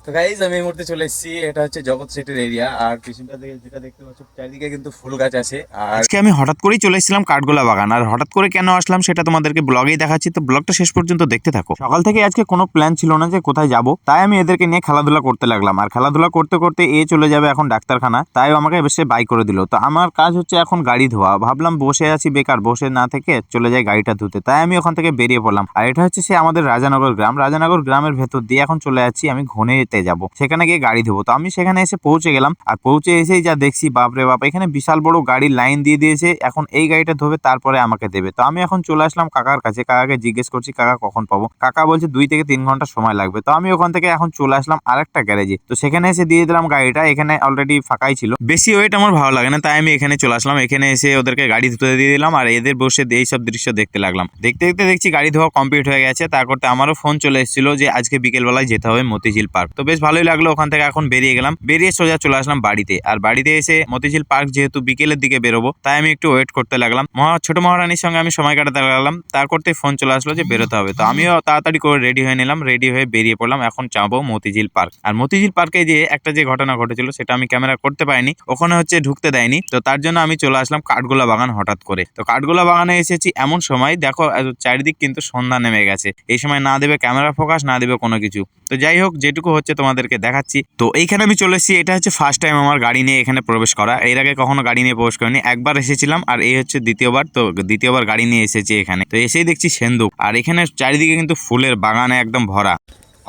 তো গাইজ আমি এই মুহূর্তে চলে এসেছি, এটা হচ্ছে জগৎ সেটের এরিয়া। আর পিছনটা থেকে যেটা দেখতে পাচ্ছ চারিদিকে কিন্তু ফুল গাছ আছে। আর আজকে আমি হঠাৎ করেই চলে এসেছিলাম কাঠগোলা বাগান, আর হঠাৎ করে কেন আসলাম সেটা তোমাদেরকে ব্লগেই দেখাচ্ছি, তো ব্লগটা শেষ পর্যন্ত দেখতে থাকো। সকাল থেকে আজকে কোনো প্ল্যান ছিল না যে কোথায় যাব, তাই আমি এদেরকে নিয়ে খেলাধুলা করতে লাগলাম। আর খেলাধুলা করতে করতে এ চলে যাবে এখন ডাক্তারখানা, তাই আমাকে বেশি বাই করে দিল। তো আমার কাজ হচ্ছে এখন গাড়ি ধোয়া। ভাবলাম বসে আছি বেকার, বসে না থেকে চলে যাই গাড়িটা ধুতে, তাই আমি ওখান থেকে বেরিয়ে পড়লাম। আর এটা হচ্ছে সে আমাদের রাজানগর গ্রাম। রাজানগর গ্রামের ভেতর দিয়ে এখন চলে যাচ্ছি আমি ঘনেতে যাব, সেখানে গিয়ে গাড়ি ধোবো। তো আমি সেখানে এসে পৌঁছে গেলাম, আর পৌঁছে এসেই যা দেখছি বাপরে বাপ, এখানে বিশাল বড় গাড়ির লাইন দিয়ে দিয়েছে। এখন এই গাড়িটা ধোবে তারপরে আমাকে দেবে। তো আমি এখন চলে আসলাম কাকার কাছে, কাকাকে জিজ্ঞেস করছি কাকা কখন পাবো। কাকা বলছে 2 থেকে 3 ঘন্টা সময় লাগবে। তো আমি ওখান থেকে এখন চলে আসলাম আরেকটা গ্যারেজে, তো সেখানে এসে দিয়ে দিলাম গাড়িটা। এখানে অলরেডি ফাঁকাই ছিল, বেশি ওয়েট আমার ভালো লাগে না, তাই আমি এখানে চলে আসলাম। এখানে এসে ওদেরকে গাড়ি ধুতে দিয়ে দিলাম, আর এদের বসে এইসব দৃশ্য দেখতে লাগলাম। দেখতে দেখতে দেখছি গাড়ি ধোয়া কমপ্লিট হয়ে গেছে। তার করতে আমারও ফোন চলে এসেছিল যে আজকে বিকেল বেলায় যেতে হবে মতিঝিল পার্ক। তো বেশ ভালোই লাগলো, ওখান থেকে এখন বেরিয়ে গেলাম। বেরিয়ে সোজা চলে আসলাম বাড়িতে। আর বাড়িতে এসে মতিঝিল পার্ক যেহেতু বিকেলের দিকে বেরোবো, তাই আমি একটু ওয়েট করতে লাগলাম। ছোট মহারানীর সঙ্গে আমি সময় কাটাতে লাগলাম। তার করতে ফোন চলে আসলো যে বেরোতে হবে। তো আমিও তাড়াতাড়ি করে রেডি হয়ে নিলাম, রেডি হয়ে বেরিয়ে পড়লাম। এখন যাবো মতিঝিল পার্ক। আর মতিঝিল পার্কে যে একটা যে ঘটনা ঘটেছিল সেটা আমি ক্যামেরা করতে পারিনি, ওখানে হচ্ছে ঢুকতে দেয়নি। তো তার জন্য আমি চলে আসলাম কাঠগোলা বাগান হঠাৎ করে। তো কাঠগোলা বাগানে এসেছি এমন সময়, দেখো চারিদিক কিন্তু সন্ধ্যা নেমে গেছে। এই সময় না দেবে ক্যামেরা ফোকাস, না দেবে কোনো কিছু। তো যাই হোক, যেটুকু হচ্ছে তোমাদেরকে দেখাচ্ছি। তো এইখানে আমি চলে এসেছি, এটা হচ্ছে ফার্স্ট টাইম আমার গাড়ি নিয়ে এখানে প্রবেশ করা। এর আগে কখনো গাড়ি নিয়ে প্রবেশ করিনি, একবার এসেছিলাম আর এই হচ্ছে দ্বিতীয়বার। তো দ্বিতীয়বার গাড়ি নিয়ে এসেছি এখানে। তো এসেই দেখছি সেন্দুক, আর এখানে চারিদিকে কিন্তু ফুলের বাগানে একদম ভরা।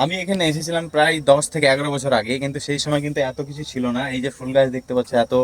আমি এখানে এসেছিলাম প্রায় 10 থেকে 11 বছর আগে, কিন্তু সেই সময় কিন্তু এত কিছু ছিল না। এই যে ফুল গাছ দেখতে পাচ্ছ, এত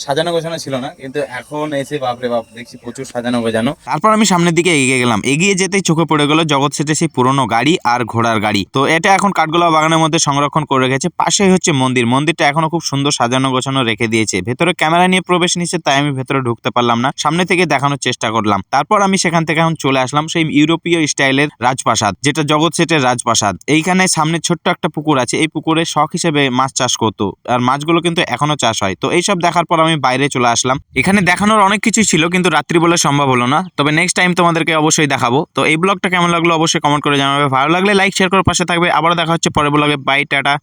সাজানো গোছানো ছিল না, কিন্তু এখন এসে বাপরে বাপ দেখছি প্রচুর সাজানো গোছানো। তারপর আমি সামনের দিকে এগিয়ে গেলাম, এগিয়ে যেতেই চোখে পড়ে গেল জগৎ সেটের সেই পুরনো গাড়ি আর ঘোড়ার গাড়ি। তো এটা এখন কাঠগোলা বাগানের মধ্যে সংরক্ষণ করে রেখেছে। পাশেই হচ্ছে মন্দির, মন্দিরটা এখনো খুব সুন্দর সাজানো গোছানো রেখে দিয়েছে। ভেতরে ক্যামেরা নিয়ে প্রবেশ নিচ্ছে, তাই আমি ভেতরে ঢুকতে পারলাম না, সামনে থেকে দেখানোর চেষ্টা করলাম। তারপর আমি সেখান থেকে এখন চলে আসলাম সেই ইউরোপীয় স্টাইলের রাজপ্রাসাদ, যেটা জগৎ সেটের রাজপ্রাসাদ। এইখানে সামনে ছোট্ট একটা পুকুর আছে, এই পুকুরে শখ হিসেবে মাছ চাষ করতো, আর মাছগুলো কিন্তু এখনো চাষ হয়। তো এইসব দেখার পর আমি বাইরে চলে আসলাম। এখানে দেখানোর অনেক কিছু ছিল, কিন্তু রাত্রি বলে সম্ভব হলো না। তবে নেক্সট টাইম তোমাদেরকে অবশ্যই দেখাবো। তো এই ব্লগটা কেমন লাগলো অবশ্যই কমেন্ট করে জানাবে। ভালো লাগলে লাইক শেয়ার করে পাশে থাকবে। আবারও দেখা হচ্ছে পরের ব্লগে। Bye, tata.